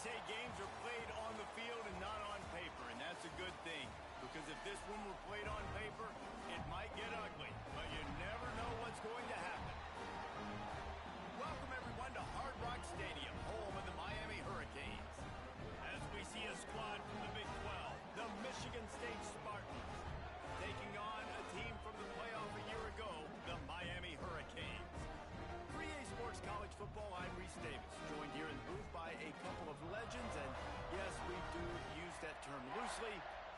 say games are played on the field and not on paper, and that's a good thing. Because if this one were played on paper, it might get ugly, but you never know what's going to happen. Welcome, everyone, to Hard Rock Stadium, home of the Miami Hurricanes. As we see a squad from the Big 12, the Michigan State Spartans, taking on a team from the playoff a year ago, the Miami Hurricanes. 3A Sports College Football, I'm Reese Davis, joined here in the booth by a couple of legends, and yes, we do use that term loosely.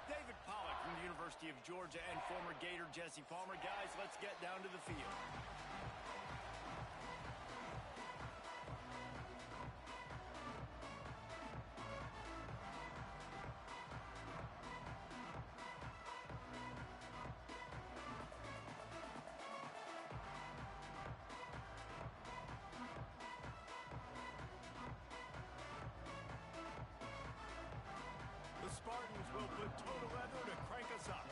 David Pollack from the University of Georgia and former Gator Jesse Palmer. Guys, let's get down to the field. The Spartans will put total leather to crank us up.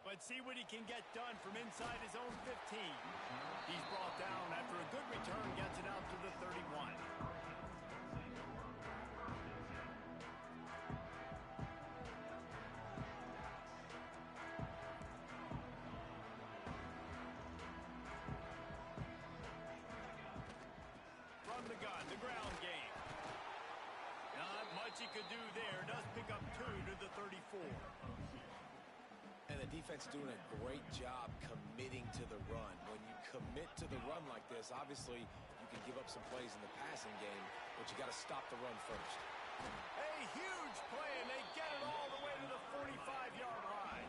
Let's see what he can get done from inside his own 15. He's brought down after a good return, gets it out to the 31. The gun, the ground game. Not much he could do there. Does pick up 2 to the 34. And the defense doing a great job committing to the run. When you commit to the run like this, obviously you can give up some plays in the passing game, but you got to stop the run first. A huge play, and they get it all the way to the 45-yard line.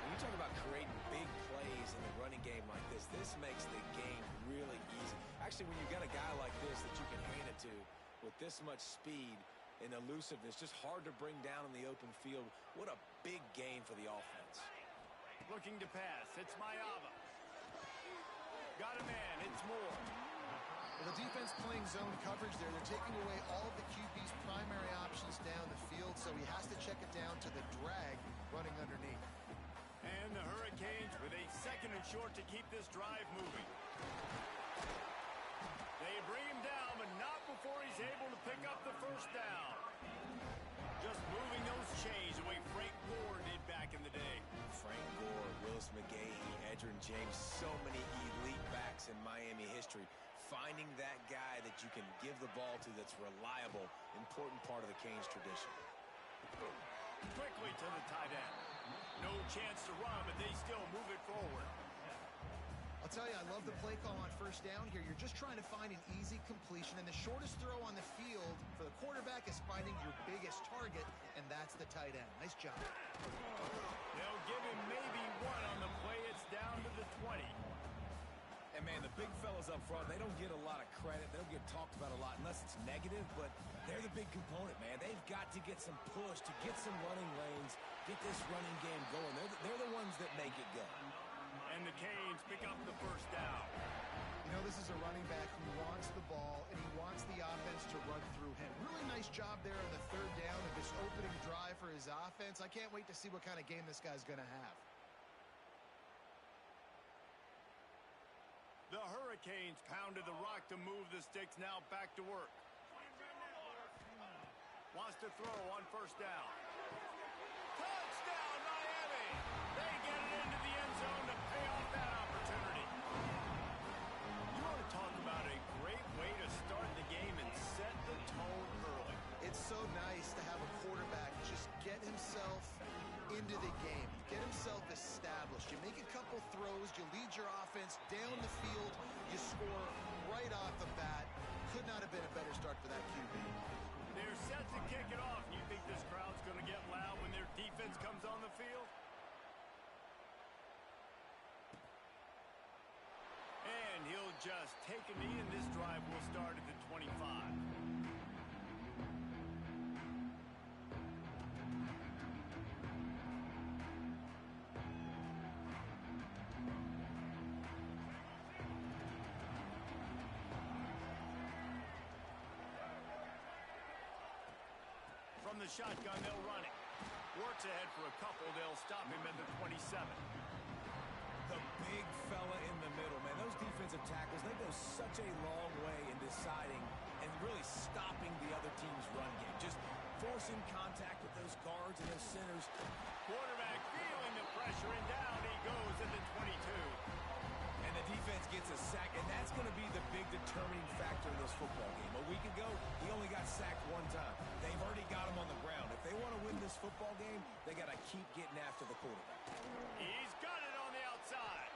When you talk about creating big plays in the running game like this makes the game really easy. Actually, when you've got a guy like this that you can hand it to with this much speed and elusiveness, just hard to bring down in the open field. What a big gain for the offense. Looking to pass. It's Mayava. Got a man. It's Moore. Well, the defense playing zone coverage there. They're taking away all of the QB's primary options down the field, so he has to check it down to the drag running underneath. And the Hurricanes with a 2nd and short to keep this drive moving. They bring him down, but not before he's able to pick up the first down. Just moving those chains the way Frank Gore did back in the day. Frank Gore, Willis McGahee, Edgerrin James, so many elite backs in Miami history. Finding that guy that you can give the ball to that's reliable, important part of the Canes tradition. Quickly to the tight end. No chance to run, but they still move it forward. I'll tell you, I love the play call on first down here. You're just trying to find an easy completion, and the shortest throw on the field for the quarterback is finding your biggest target, and that's the tight end. Nice job. They'll give him maybe 1 on the play. It's down to the 20. And, man, the big fellas up front, they don't get a lot of credit. They don't get talked about a lot unless it's negative, but they're the big component, man. They've got to get some push, to get some running lanes, get this running game going. They're the ones that make it go. And the Canes pick up the first down. You know, this is a running back who wants the ball, and he wants the offense to run through him. Really nice job there on the 3rd down of this opening drive for his offense. I can't wait to see what kind of game this guy's going to have. The Hurricanes pounded the rock to move the sticks, now back to work. Wants to throw on first down. Touchdown, Miami! They get it into the end zone to pay off that opportunity. You want to talk about a great way to start the game and set the tone early. It's so nice to have a quarterback just get himself into the game, get himself established. You make a couple throws, you lead your offense down the field, you score right off the bat. Could not have been a better start for that QB. They're set to kick it off. You think this crowd's going to get loud when their defense comes on the field? And he'll just take a knee, and this drive will start at the 25. From the shotgun, they'll run it. Works ahead for a couple. They'll stop him at the 27. The big fella in the middle, man. Those defensive tackles, they go such a long way in deciding and really stopping the other team's run game. Just forcing contact with those guards and those centers. Quarterback feeling the pressure, and down he goes at the 22. And the defense gets a sack, and that's going to be the big determining factor in this football game. A week ago, he only got sacked one time. They've already got him on the ground. If they want to win this football game, they got to keep getting after the quarterback. He's got it on the outside.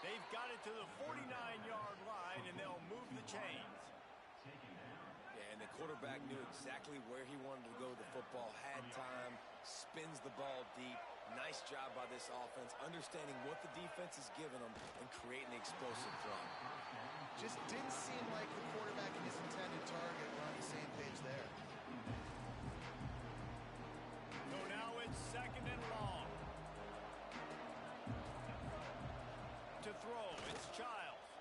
They've got it to the 49-yard line, and they'll move the chains. Yeah, and the quarterback knew exactly where he wanted to go with the football, had time, spins the ball deep. Nice job by this offense, understanding what the defense is giving them and creating the explosive play. Just didn't seem like the quarterback and his intended target were on the same page there. So now it's second and long. To throw, it's Childs.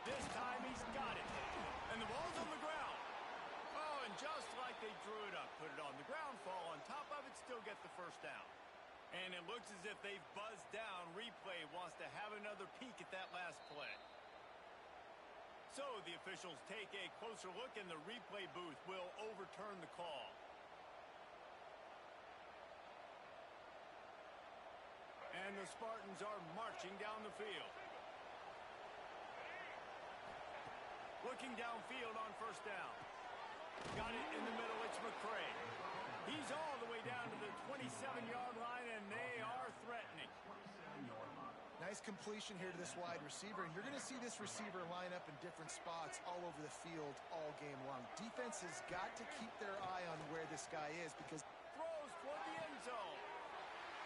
This time he's got it. And the ball's on the ground. Oh, and just like they drew it up, put it on the ground, fall on top of it, still get the first down. And it looks as if they've buzzed down. Replay wants to have another peek at that last play. So the officials take a closer look, and the replay booth will overturn the call. And the Spartans are marching down the field. Looking downfield on first down. Got it in the middle, it's McCray. He's all the way down to the 27-yard line, and they are threatening. Nice completion here to this wide receiver, and you're going to see this receiver line up in different spots all over the field all game long. Defense has got to keep their eye on where this guy is because Throws toward the end zone.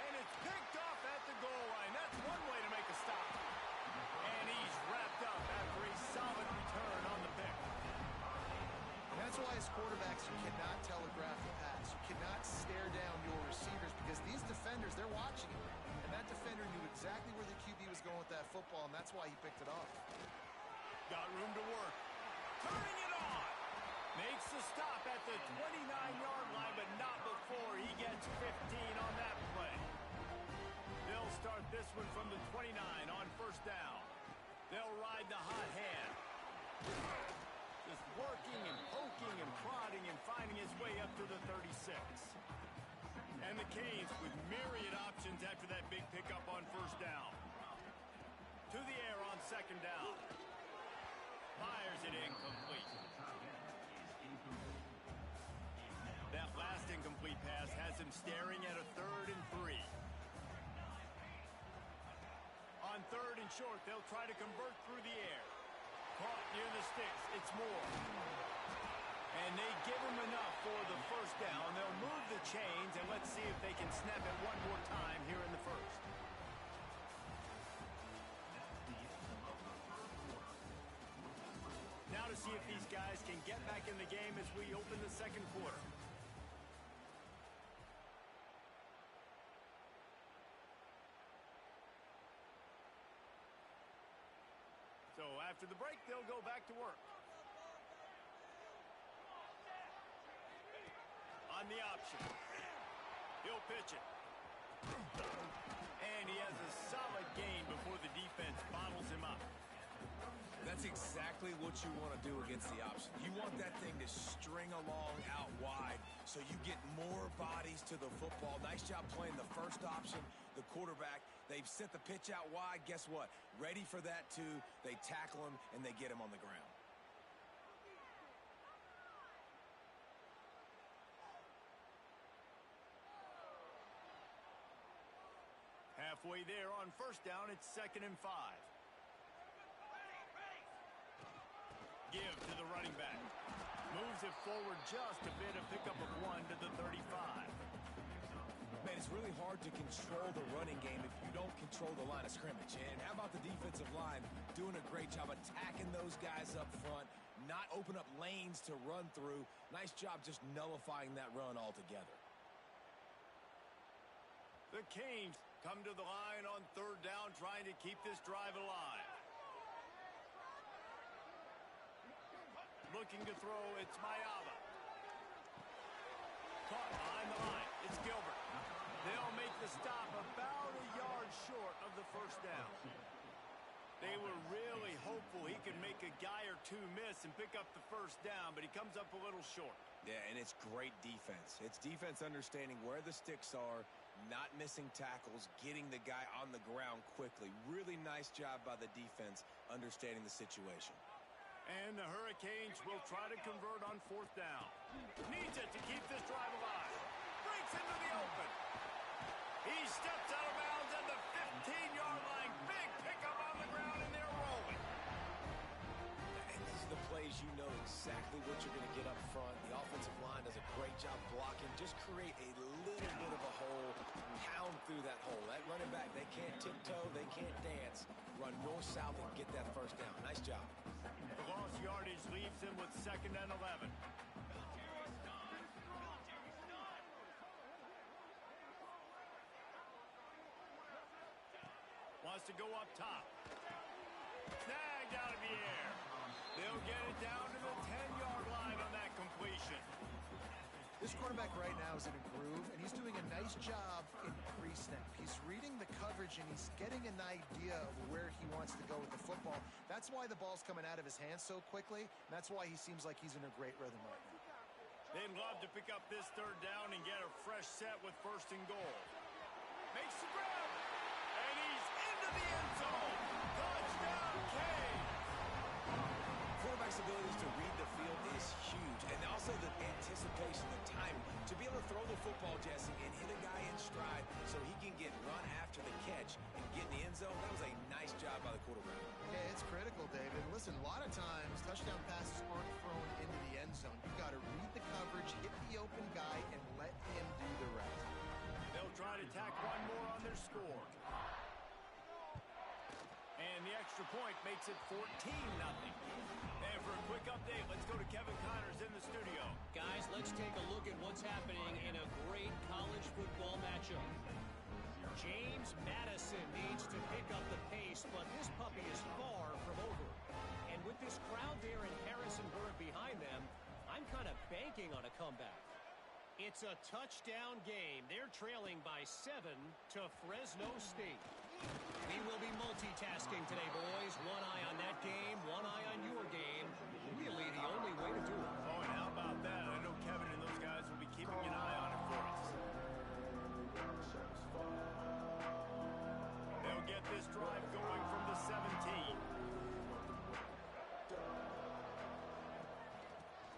And it's picked off at the goal line. That's one way to make a stop. And he's wrapped up after a solid return on the pick. And that's why as quarterbacks you cannot telegraph the pass. You cannot stare down your receivers because these defenders, they're watching you. And that defender knew exactly where the QB was going with that football, and that's why he picked it off. Got room to work. Turning it on. Makes the stop at the 29-yard line, but not before he gets 15 on that play. They'll start this one from the 29 on first down. They'll ride the hot hand. Just working and poking and prodding and finding his way up to the 36. And the Canes with myriad options after that big pickup on first down. To the air on second down. Fires it incomplete. That last incomplete pass has him staring at a 3rd and 3. On 3rd and short, they'll try to convert through the air. Caught near the sticks. It's Moore. And they give him enough for the first down. They'll move the chains, and let's see if they can snap it one more time here in the first. Now to see if these guys can get back in the game as we open the second quarter. So after the break, they'll go back to work. On the option. He'll pitch it. And he has a solid gain before the defense bottles him up. That's exactly what you want to do against the option. You want that thing to string along out wide so you get more bodies to the football. Nice job playing the first option, the quarterback. They've sent the pitch out wide. Guess what? Ready for that too. They tackle him, and they get him on the ground. Halfway there on first down, it's 2nd and 5. Give to the running back. Moves it forward just a bit, a pickup of 1 to the 35. Man, it's really hard to control the running game if you don't control the line of scrimmage. And how about the defensive line doing a great job attacking those guys up front, not open up lanes to run through. Nice job just nullifying that run altogether. The Canes come to the line on 3rd down, trying to keep this drive alive. Looking to throw, it's Mayala. Caught behind the line, it's Gilbert. They'll make the stop about a yard short of the first down. They were really hopeful he could make a guy or two miss and pick up the first down, but he comes up a little short. Yeah, and it's great defense. It's defense understanding where the sticks are, not missing tackles, getting the guy on the ground quickly. Really nice job by the defense understanding the situation. And the Hurricanes will try to convert on fourth down. Needs it to keep this drive alive. Breaks into the open. He steps out of bounds at the 15-yard line. Big pickup on the ground, and they're rolling. And these are the plays you know exactly what you're going to get up front. The offensive line does a great job blocking. Just create a little bit of a hole, pound through that hole. That running back, they can't tiptoe, they can't dance. Run north-south and get that first down. Nice job. The lost yardage leaves him with 2nd and 11. Wants to go up top. Snagged out of the air. They'll get it down to the 10-yard line on that completion. This quarterback right now is in a groove, and he's doing a nice job in pre-snap. He's reading the coverage, and he's getting an idea of where he wants to go with the football. That's why the ball's coming out of his hands so quickly. And that's why he seems like he's in a great rhythm right now. They'd love to pick up this third down and get a fresh set with 1st and goal. Makes the grab, and he's into the end zone. Touchdown, Kane. Quarterback's abilities to read the field is huge, and also the anticipation, the time to be able to throw the football, Jesse, and hit a guy in stride so he can get run after the catch and get in the end zone. That was a nice job by the quarterback. Yeah, it's critical, David. Listen, a lot of times touchdown passes aren't thrown into the end zone. You've got to read the coverage, hit the open guy, and let him do the rest. They'll try to tack one more on their score. And the extra point makes it 14-0. And for a quick update, let's go to Kevin Connors in the studio. Guys, let's take a look at what's happening in a great college football matchup. James Madison needs to pick up the pace, but this puppy is far from over. And with this crowd there in Harrisonburg behind them, I'm kind of banking on a comeback. It's a touchdown game. They're trailing by 7 to Fresno State. We will be multitasking today, boys. One eye on that game, one eye on your game. Really the only way to do it. Oh, and how about that? I know Kevin and those guys will be keeping an eye on it for us. They'll get this drive going from the 17.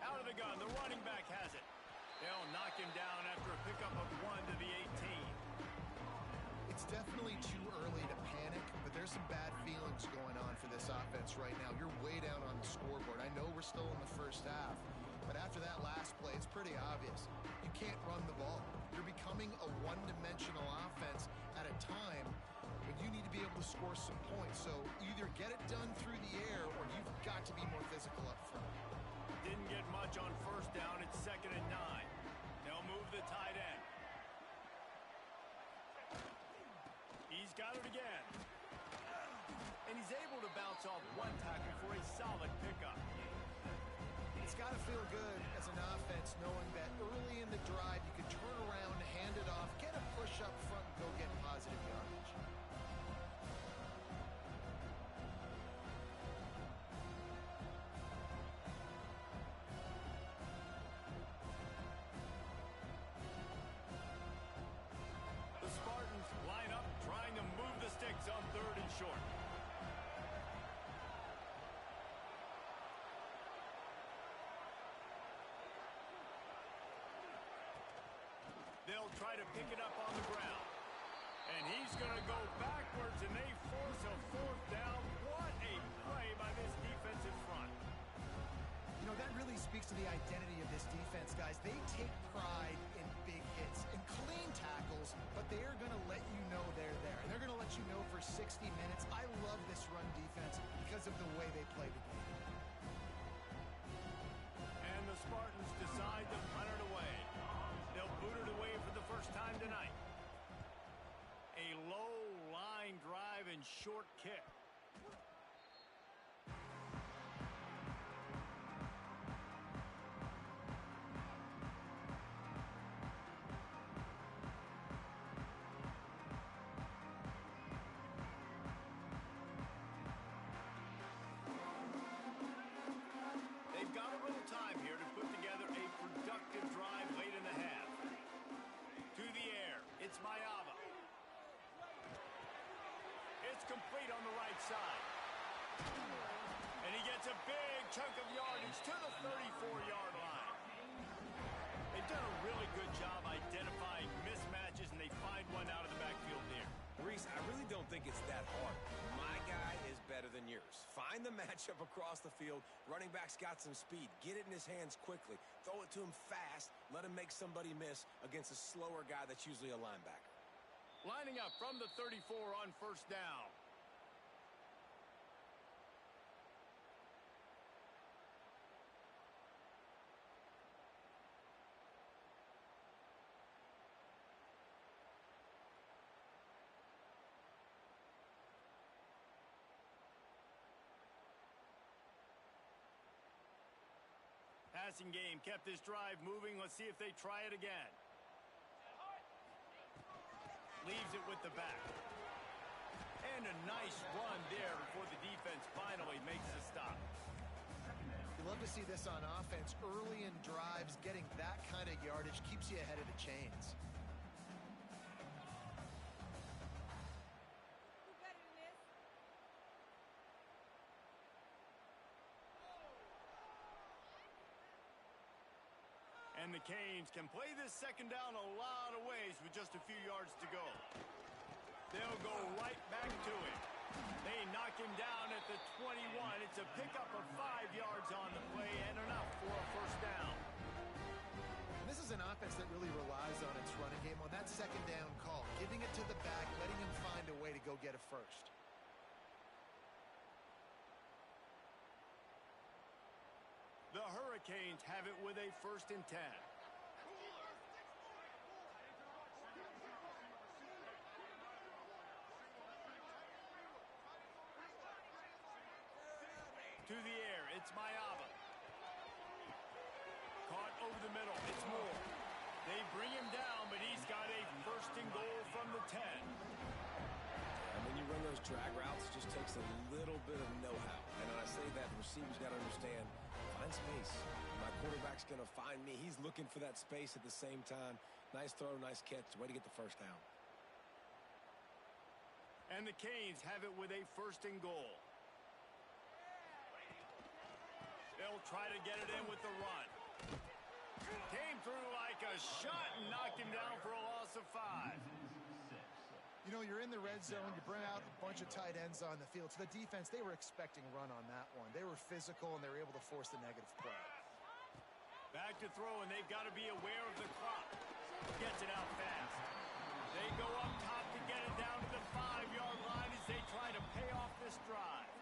Out of the gun, the running back has it. They'll knock him down after a pickup of 1 to the 18. It's definitely too early to panic, but there's some bad feelings going on for this offense right now. You're way down on the scoreboard. I know we're still in the first half, but after that last play, it's pretty obvious. You can't run the ball. You're becoming a one-dimensional offense at a time when you need to be able to score some points. So either get it done through the air or you've got to be more physical up front. Didn't get much on first down. It's 2nd and 9. They'll move the tight end. He's got it again. And he's able to bounce off one tackle for a solid pickup. It's got to feel good as an offense knowing that early in the drive you can turn around, hand it off, get a push up front, and go get positive yardage. The Spartans line up, trying to move the sticks on 3rd and short. They'll try to pick it up on the ground. And he's going to go backwards, and they force a 4th down. What a play by this defensive front. You know, that really speaks to the identity of this defense, guys. They take pride in big hits and clean tackles, but they are going to let you know they're there. And they're going to let you know for 60 minutes. I love this run defense because of the way they play the game. And the Spartans decide to punt it away. They'll boot it away for the first time tonight. A low line drive and short kick. It's complete on the right side. And he gets a big chunk of yardage to the 34-yard line. They've done a really good job identifying mismatches, and they find one out of the backfield there. Reese, I really don't think it's that hard. My guy is better than yours. Find the matchup across the field. Running back's got some speed. Get it in his hands quickly. Throw it to him fast. Let him make somebody miss against a slower guy that's usually a linebacker. Lining up from the 34 on first down. Passing game kept this drive moving. Let's see if they try it again. Leaves it with the back. And a nice run there before the defense finally makes the stop. You love to see this on offense. Early in drives, getting that kind of yardage keeps you ahead of the chains. And the Canes can play this second down a lot of ways with just a few yards to go. They'll go right back to it. They knock him down at the 21. It's a pickup of 5 yards on the play and enough for a first down. This is an offense that really relies on its running game on that second down call, giving it to the back, letting him find a way to go get a first. The Hurricanes have it with a 1st and 10. To the air, it's Mayava. Caught over the middle, it's Moore. They bring him down, but he's got a 1st and goal from the 10. And when you run those drag routes, it just takes a little bit of know-how. And when I say that, the receiver's got to understand, find space. My quarterback's going to find me. He's looking for that space at the same time. Nice throw, nice catch. Way to get the first down. And the Canes have it with a 1st and goal. They'll try to get it in with the run. Came through like a shot and knocked him down for a loss of 5. You know, you're in the red zone. You bring out a bunch of tight ends on the field. So the defense, they were expecting run on that one. They were physical, and they were able to force the negative play. Back to throw, and they've got to be aware of the clock. Gets it out fast. They go up top to get it down to the 5-yard line as they try to pay off this drive.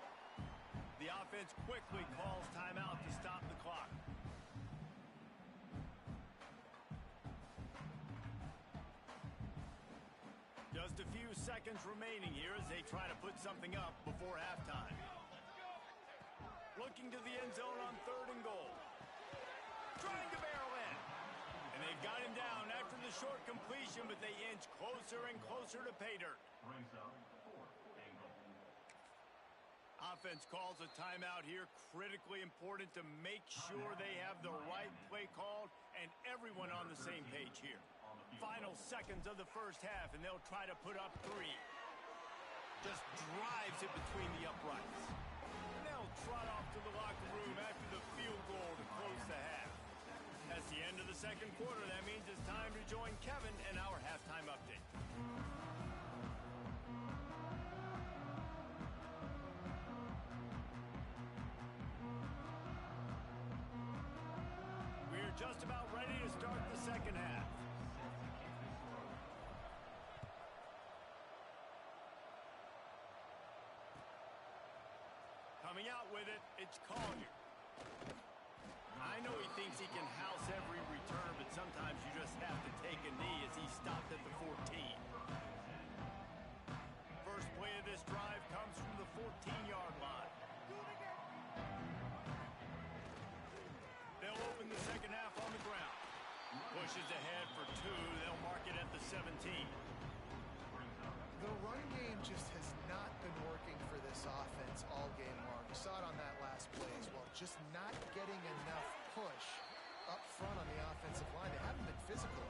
The offense quickly calls timeout to stop the clock. Just a few seconds remaining here as they try to put something up before halftime. Looking to the end zone on 3rd and goal. Trying to barrel in. And they've got him down after the short completion, but they inch closer and closer to pay dirt. Offense calls a timeout here. Critically important to make sure they have the right play called and everyone on the same page here. Final seconds of the first half, and they'll try to put up 3. Just drives it between the uprights. And they'll trot off to the locker room after the field goal to close the half. That's the end of the second quarter. That means it's time to join Kevin and our halftime update. We're just about ready to start the second half. Coming out with it, it's Collier. I know he thinks he can house every return, but sometimes you just have to take a knee as he stopped at the 14. First play of this drive comes from the 14-yard line. They'll open the second half on the ground. Pushes ahead for 2. They'll mark it at the 17. The run game just has not been working for this offense all game long. You saw it on that last play as well. Just not getting enough push up front on the offensive line. They haven't been physical.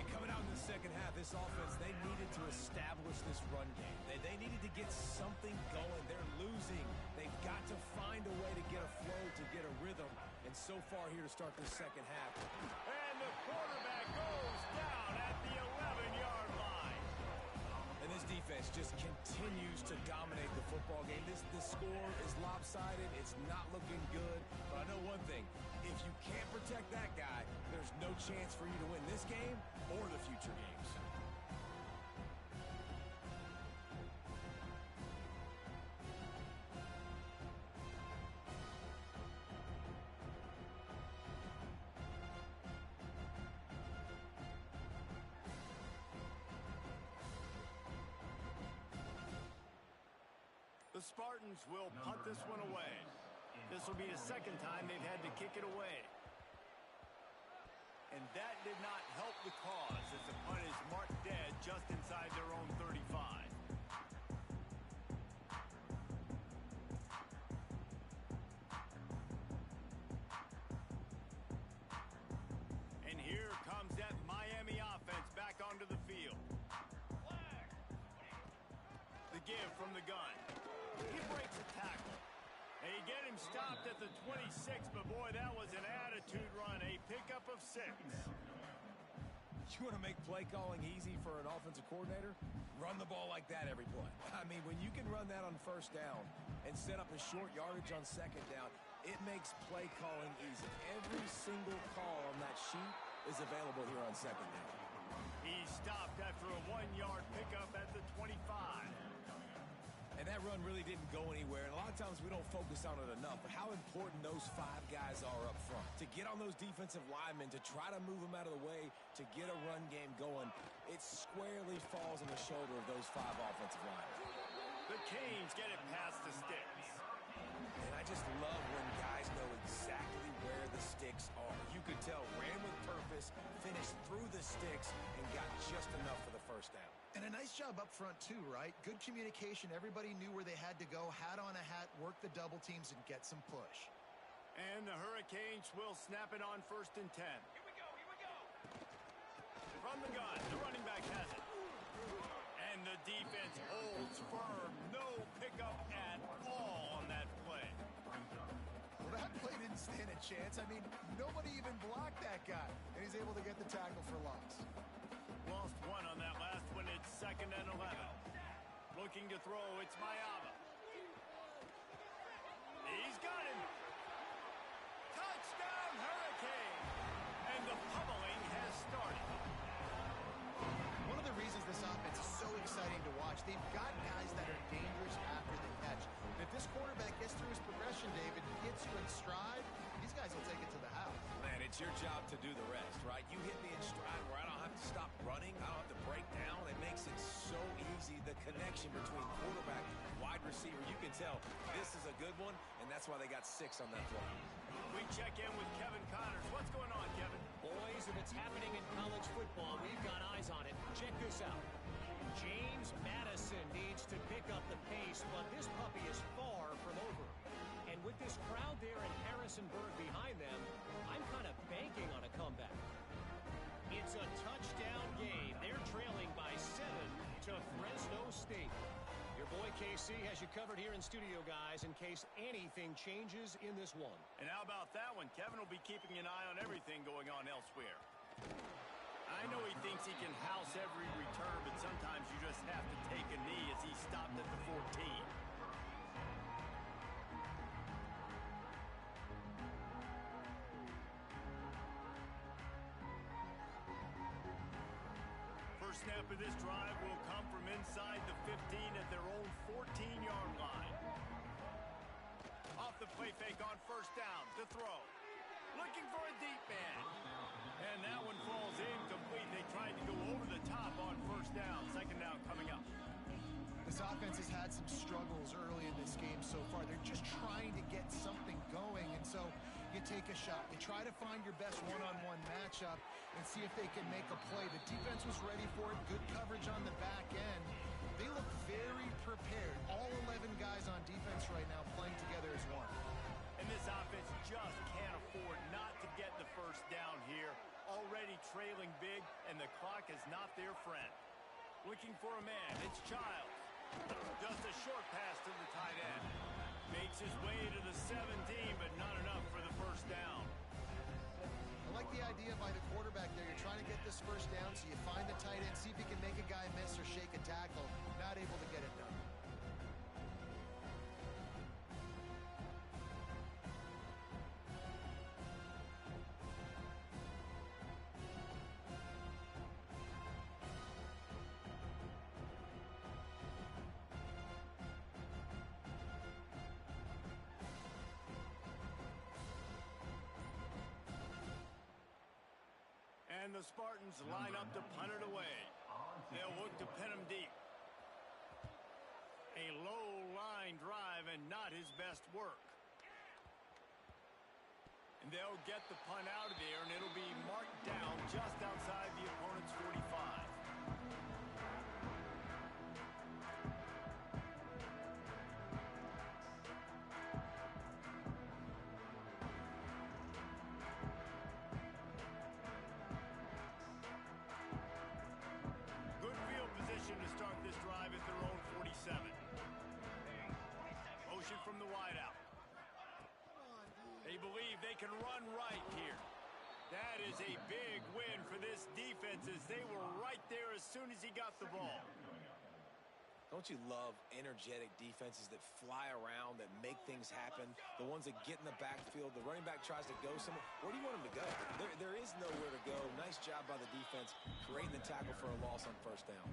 And coming out in the second half, this this offense, they needed to establish this run game. They needed to get something going. They're losing. They've got to find a way to get a flow, to get a rhythm. And so far here to start the second half. And the quarterback goes down at the 11-yard line. And this defense just continues to dominate the football game. This score is lopsided. It's not looking good. But I know one thing. If you can't protect that guy, there's no chance for you to win this game or the future games. The Spartans will punt this one away. This will be the second time they've had to kick it away. And that did not help the cause as the punt is marked dead just inside their own 35. And here comes that Miami offense back onto the field. The give from the gun. He breaks a tackle. And you get him stopped at the 26, but boy, that was an attitude run. A pickup of 6. You want to make play calling easy for an offensive coordinator? Run the ball like that every play. I mean, when you can run that on first down and set up a short yardage on second down, it makes play calling easy. Every single call on that sheet is available here on second down. He stopped after a 1-yard pickup at the 25. And that run really didn't go anywhere. And a lot of times we don't focus on it enough. But how important those 5 guys are up front. To get on those defensive linemen, to try to move them out of the way, to get a run game going, it squarely falls on the shoulder of those 5 offensive linemen. The Canes get it past the sticks. And I just love when guys know exactly where the sticks are. You could tell, ran with purpose, finished through the sticks, and got just enough for the first down. And a nice job up front, too, right? Good communication. Everybody knew where they had to go. Hat on a hat, work the double teams, and get some push. And the Hurricanes will snap it on 1st and 10. Here we go, here we go. From the gun, the running back has it. And the defense holds firm. No pickup at all on that play. Well, that play didn't stand a chance. I mean, nobody even blocked that guy. And he's able to get the tackle for loss. Lost 1 on that last one. It's 2nd and 11. Looking to throw. It's Mayava. He's got him. Touchdown, Hurricane. And the pummeling has started. One of the reasons this offense is so exciting to watch, they've got guys that are dangerous after the catch. And if this quarterback gets through his progression, David, gets you in stride, these guys will take it to the house. Man, it's your job to do the rest, right? You hit me in stride where I don't have to stop running. I don't have to break down. It makes it so easy. The connection between quarterback and wide receiver, you can tell this is a good one, and that's why they got 6 on that play. We check in with Kevin Connors. What's going on, Kevin? Boys, if it's happening in college football, we've got eyes on it. Check this out. James Madison needs to pick up the pace, but this puppy is far from over. And with this crowd there in Harrisonburg behind them, I'm kind of banking on a comeback. It's a touchdown game. They're trailing by 7 to Fresno State. Your boy KC has you covered here in studio, guys, in case anything changes in this one. And how about that one? Kevin will be keeping an eye on everything going on elsewhere. I know he thinks he can house every return, but sometimes you just have to take a knee as he stopped at the 14. First snap of this drive will come from inside the 15 at their own 14-yard line. Off the play fake on 1st down to throw. Looking for a deep man. And that one falls incomplete. They tried to go over the top on 1st down. 2nd down coming up. This offense has had some struggles early in this game so far. They're just trying to get something going, and so you take a shot. You try to find your best one-on-one matchup and see if they can make a play. The defense was ready for it. Good coverage on the back end. They look very prepared. All 11 guys on defense right now playing together as one. And this offense just can't afford not to get the 1st down here. already trailing big, and the clock is not their friend. Looking for a man, it's Childs. Just a short pass to the tight end. Makes his way to the 17, but not enough for the first down. I like the idea by the quarterback there. You're trying to get this first down, so you find the tight end, see if you can make a guy miss or shake a tackle. Not able to get it done. And the Spartans line up to punt it away. They'll look to pin him deep. A low line drive and not his best work. And they'll get the punt out of there, and it'll be marked down just outside the opponent's 45. To start this drive at their own 47. Motion from the wideout. They believe they can run right here. That is a big win for this defense as they were right there as soon as he got the ball. Don't you love energetic defenses that fly around, that make things happen? The ones that get in the backfield, the running back tries to go somewhere. Where do you want him to go? There is nowhere to go. Nice job by the defense creating the tackle for a loss on first down.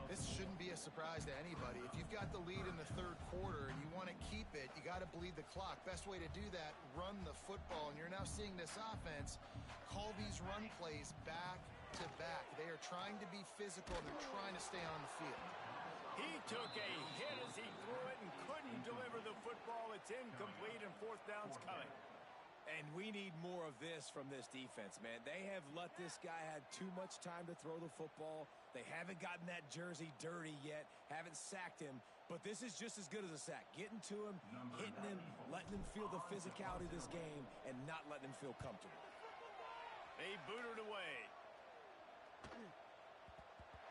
This shouldn't be a surprise to anybody. If you've got the lead in the third quarter and you want to keep it, you got to bleed the clock. Best way to do that, run the football. And you're now seeing this offense call these run plays back to back. They are trying to be physical. They're trying to stay on the field. He took a hit as he threw it and couldn't deliver the football. It's incomplete and fourth down's coming. And we need more of this from this defense, man. They have let this guy have too much time to throw the football. They haven't gotten that jersey dirty yet, haven't sacked him, but this is just as good as a sack. Getting to him, hitting him, letting him feel the physicality of this game, and not letting him feel comfortable. They booted away.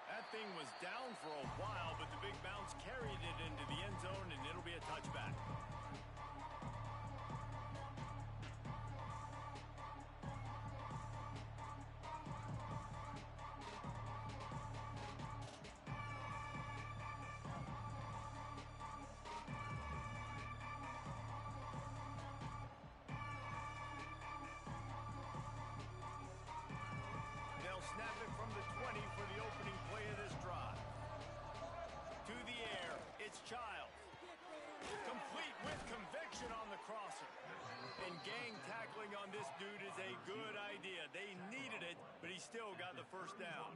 That thing was down for a while, but the big bounce carried it into the end zone, and it'll be a touchback. Snap it from the 20 for the opening play of this drive. To the air, it's Childs. Complete with conviction on the crosser. And gang tackling on this dude is a good idea. They needed it, but he still got the first down.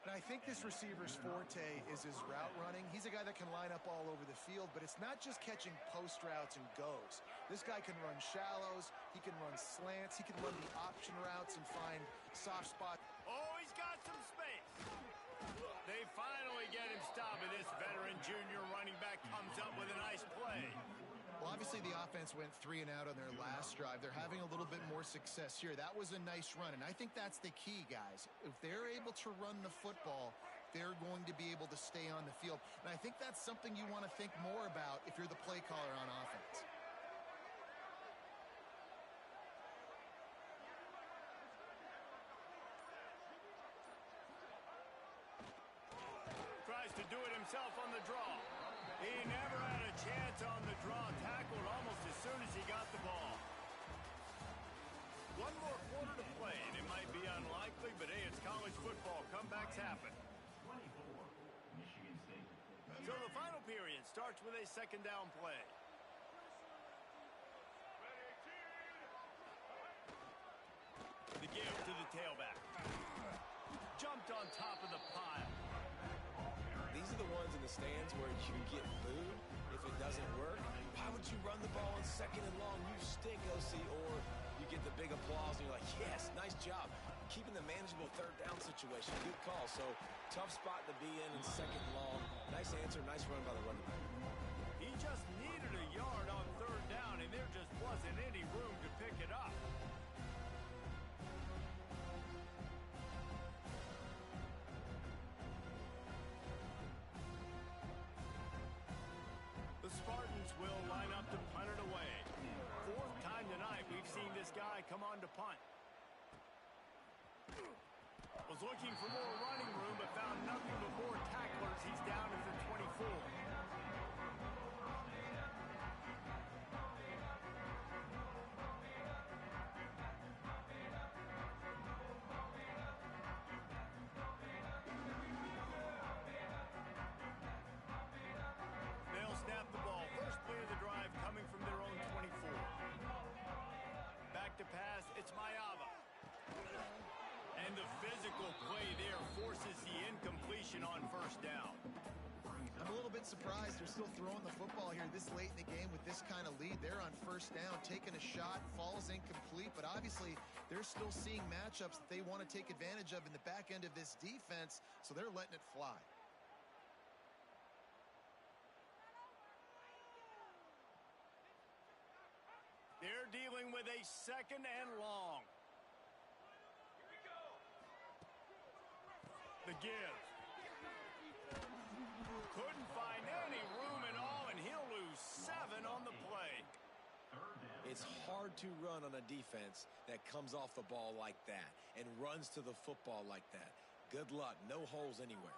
And I think this receiver's forte is his route running. He's a guy that can line up all over the field, but it's not just catching post routes and goes. This guy can run shallows, he can run slants, he can run the option routes and find soft spots. Oh, he's got some space. They finally get him stopped, and this veteran junior running back comes up with a nice play. Well, obviously the offense went 3 and out on their last drive. They're having a little bit more success here. That was a nice run, and I think that's the key, guys. If they're able to run the football, they're going to be able to stay on the field. And I think that's something you want to think more about if you're the play caller on offense. Tries to do it himself on the draw. He never had a chance on the draw. Tackled almost as soon as he got the ball. One more quarter to play, and it might be unlikely, but hey, it's college football. Comebacks happen. So the final period starts with a second down play. The give to the tailback. Jumped on top of the pile. These are the ones in the stands where you get booed if it doesn't work. Why would you run the ball on second and long? You stink, OC. Or you get the big applause and you're like, yes, nice job. Keeping the manageable third down situation. Good call. So tough spot to be in second and long. Nice answer, nice run by the running back. He just needed a yard on third down, and there just wasn't any room to pick it up. come on to punt. Was looking for more running room, but found nothing but more tacklers. He's down at the 24. They'll snap the ball. First play of the drive coming from their own 24. Back to pass, it's Mayava. And the physical play there forces the incompletion on first down. I'm a little bit surprised they're still throwing the football here this late in the game with this kind of lead. They're on first down, taking a shot, falls incomplete, but obviously they're still seeing matchups that they want to take advantage of in the back end of this defense, so they're letting it fly. They're dealing with a second and long. The give. Couldn't find any room at all, and he'll lose 7 on the play. It's hard to run on a defense that comes off the ball like that and runs to the football like that. Good luck. No holes anywhere.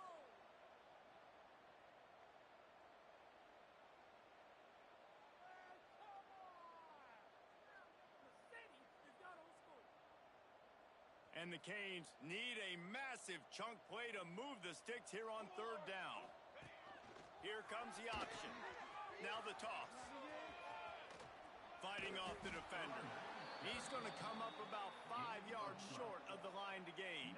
And the Canes need a massive chunk play to move the sticks here on third down. Here comes the option. Now the toss. Fighting off the defender. He's going to come up about 5 yards short of the line to gain.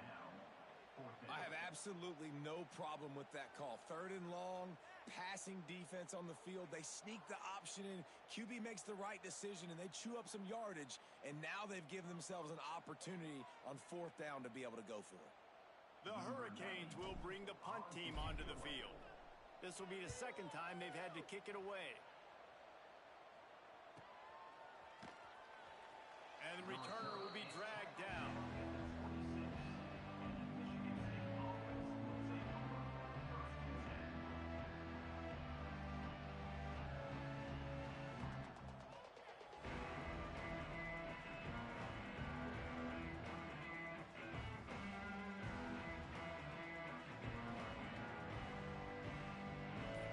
I have absolutely no problem with that call. Third and long, passing defense on the field. They sneak the option in. QB makes the right decision, and they chew up some yardage. And now they've given themselves an opportunity on fourth down to be able to go for it. The Hurricanes will bring the punt team onto the field. This will be the second time they've had to kick it away. And the returner will be dragged down.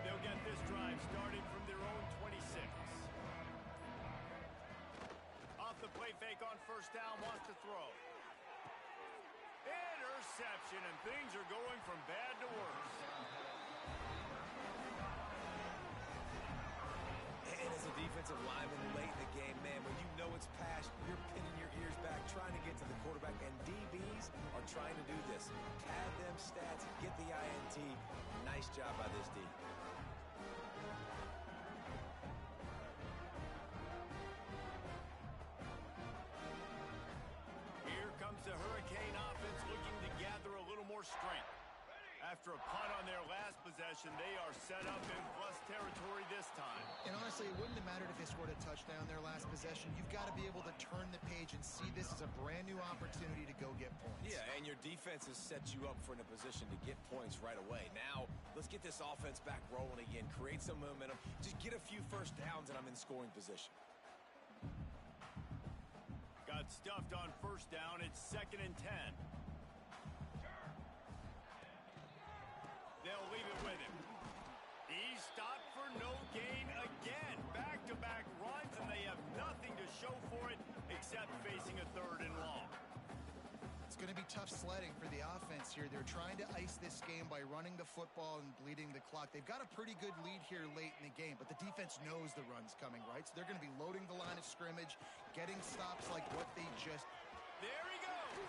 They'll get this drive started from their own 26. Off the play fake on first down, wants to throw. Interception, and things are going from bad to worse. And as a defensive lineman late in the game, man, when you know it's past, you're pinning your ears back, trying to get to the quarterback, and DBs are trying to do this. Pad them stats, get the INT. Nice job by this D. Here comes the Hurricane offense looking to gather a little more strength. After a punt on their last possession, they are set up in plus territory this time. And honestly, it wouldn't have mattered if they scored a touchdown their last possession. You've got to be able to turn the page and see this as a brand new opportunity to go get points. Yeah, and your defense has set you up for in a position to get points right away. Now, let's get this offense back rolling again, create some momentum, just get a few first downs, and I'm in scoring position. Got stuffed on first down. It's 2nd and 10. They'll leave it with him. He's stopped for no gain again. Back-to-back runs, and they have nothing to show for it except facing a 3rd and long. It's going to be tough sledding for the offense here. They're trying to ice this game by running the football and bleeding the clock. They've got a pretty good lead here late in the game, but the defense knows the run's coming, right? So they're going to be loading the line of scrimmage, getting stops like what they just... There he goes.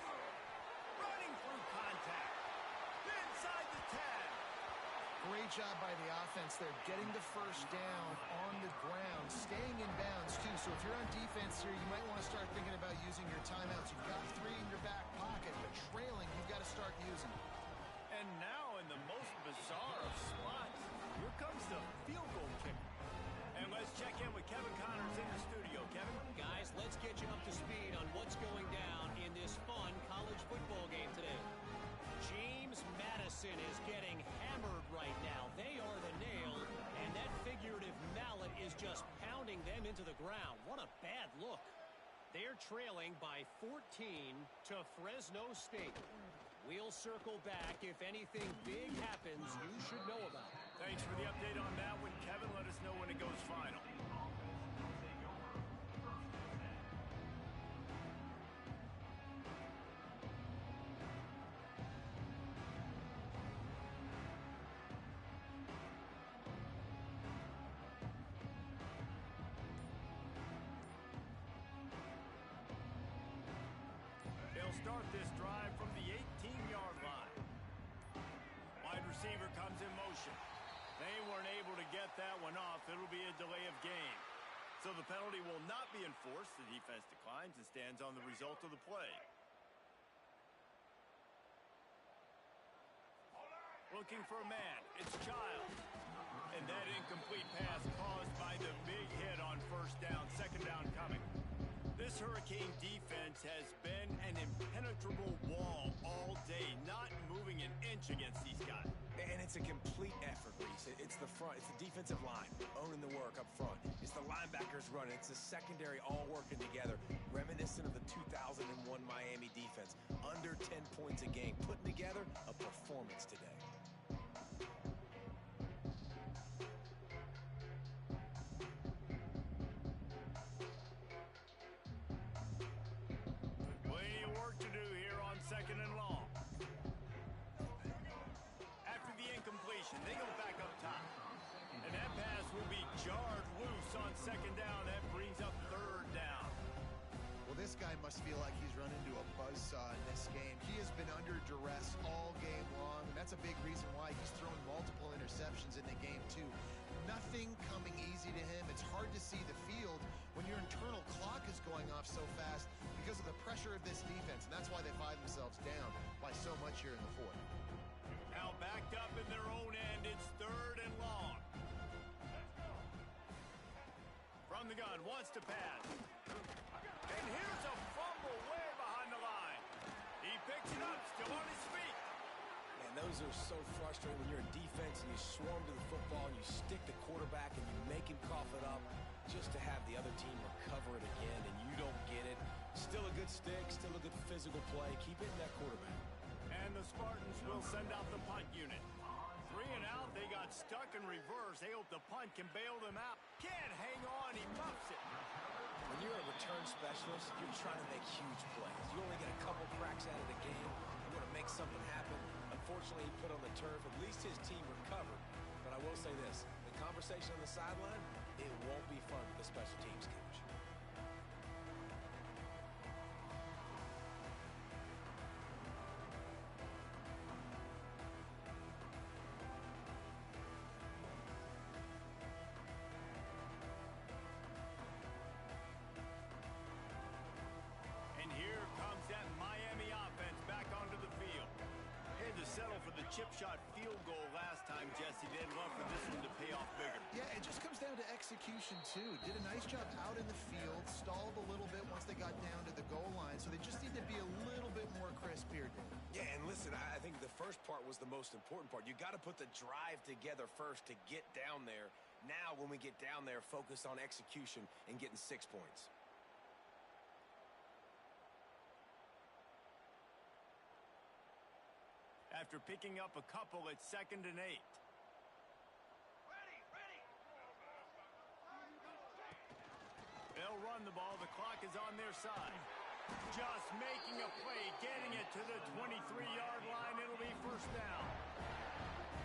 Running through contact. Inside the 10. Great job by the offense there, getting the first down on the ground, staying in bounds too. So if you're on defense here, you might want to start thinking about using your timeouts. You've got 3 in your back pocket, but trailing, you've got to start using them. And now in the most bizarre of spots, here comes the field goal kicker. And let's check in with Kevin Connors in the studio. Kevin? Guys, let's get you up to speed on what's going down in this fun college football game today. James Madison is getting hammered right now. They are the nail, and that figurative mallet is just pounding them into the ground. What a bad look. They're trailing by 14 to Fresno State. We'll circle back if anything big happens you should know about. Thanks for the update on that one, Kevin. Let us know when it goes final. They'll start this drive from the 18-yard line. Wide receiver comes in motion. They weren't able to get that one off. It'll be a delay of game. So the penalty will not be enforced. The defense declines and stands on the result of the play. Looking for a man. It's Childs. And that incomplete pass caused by the big hit on first down. Second down coming. This Hurricane defense has been an impenetrable wall all day, not moving an inch against these guys. And it's a complete effort, Reese. It's the front. It's the defensive line owning the work up front. It's the linebackers running. It's the secondary all working together, reminiscent of the 2001 Miami defense. Under 10 points a game, putting together a performance today. Plenty of work to do here on second and long. After the incompletion, they go back up top. And that pass will be jarred loose on second down. That brings up third down. Well, this guy must feel like he's run into a buzzsaw in this game. He has been under duress all game long, and that's a big reason why he's thrown multiple interceptions in the game, too. Nothing coming easy to him. It's hard to see the field when your internal clock is going off so fast because of the pressure of this defense, and that's why they find themselves down by so much here in the fourth. Now backed up in their own end, it's third and long. From the gun, wants to pass. And here's a fumble way behind the line. He picks it up, still on his feet. Man, those are so frustrating when you're in defense and you swarm to the football and you stick the quarterback and you make him cough it up just to have the other team recover it again and you don't get it. Still a good stick, still a good physical play. Keep hitting that quarterback. And the Spartans will send out the punt unit. 3 and out, they got stuck in reverse. They hope the punt can bail them out. Can't hang on, he muffs it. When you're a return specialist, you're trying to make huge plays. You only get a couple cracks out of the game. You want to make something happen. Unfortunately, he put on the turf. At least his team recovered. But I will say this, the conversation on the sideline, it won't be fun with the special teams coach. And here comes that Miami offense back onto the field. Had to settle for the chip shot field goal last time, Jesse. They'd love for this one to pay off bigger. Yeah, it just comes down to execution, too. Did a nice job out in the field, stalled a little bit once they got down to the goal line, so they just need to be a little bit more crisp here, Dave. Yeah, and listen, I think the first part was the most important part. You got to put the drive together first to get down there. Now, when we get down there, focus on execution and getting 6 points. After picking up a couple, it's 2nd and 8. They'll run the ball. The clock is on their side. Just making a play, getting it to the 23-yard line. It'll be first down.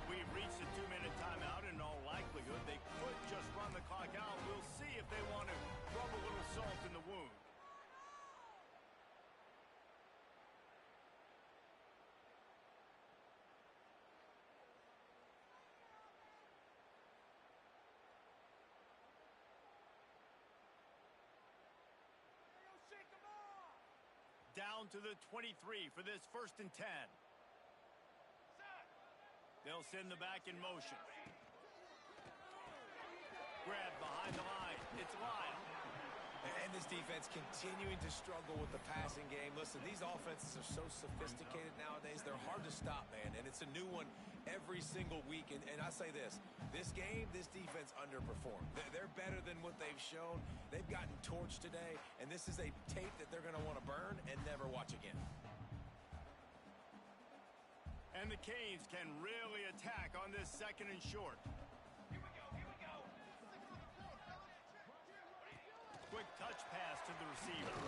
We've reached a 2-minute timeout. In all likelihood, they could just run the clock out. We'll see if they want to rub a little salt in the wound. Down to the 23 for this 1st and 10. They'll send the back in motion. Grab behind the line. It's Lyle. And this defense continuing to struggle with the passing game. Listen, these offenses are so sophisticated nowadays. They're hard to stop, man. And it's a new one every single week. And I say this game, this defense underperformed. They're better than what they've shown. They've gotten torched today, and this is a tape that they're going to want to burn and never watch again. And the Canes can really attack on this second and short. Here we go. Quick touch pass to the receiver.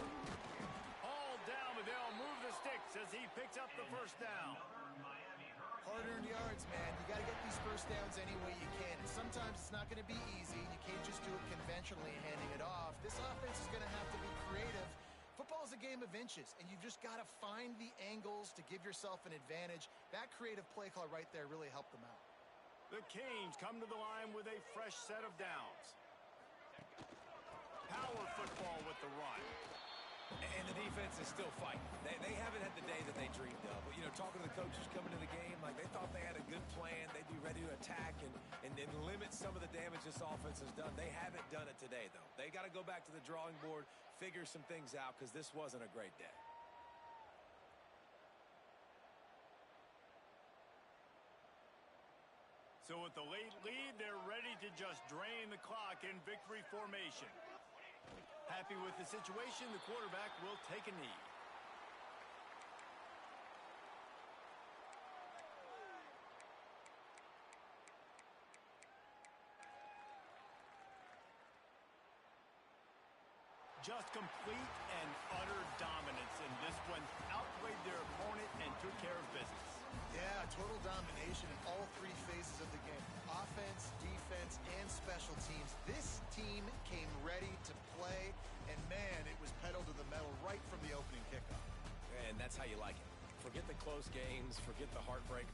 Hauled down, but they'll move the sticks as he picks up the first down. Hard-earned yards, man. You got to get these first downs any way you can. And sometimes it's not going to be easy. You can't just do it conventionally and handing it off. This offense is going to have to be creative. Football is a game of inches, and you've just got to find the angles to give yourself an advantage. That creative play call right there really helped them out. The Canes come to the line with a fresh set of downs. Power football with the run. And the defense is still fighting. They haven't had the day that they dreamed of. But, talking to the coaches coming to the game, like they thought they had a good plan. They'd be ready to attack and limit some of the damage this offense has done. They haven't done it today, though. They got to go back to the drawing board, figure some things out, because this wasn't a great day. So with the late lead, they're ready to just drain the clock in victory formation. Happy with the situation, the quarterback will take a knee. Just complete and utter dominance in this one. Outplayed their opponent and took care of business. Yeah, total domination in all three phases of the game. Offense, defense, and special teams. This team came ready to play, and man, it was pedal to the metal right from the opening kickoff. And that's how you like it. Forget the close games, forget the heartbreak.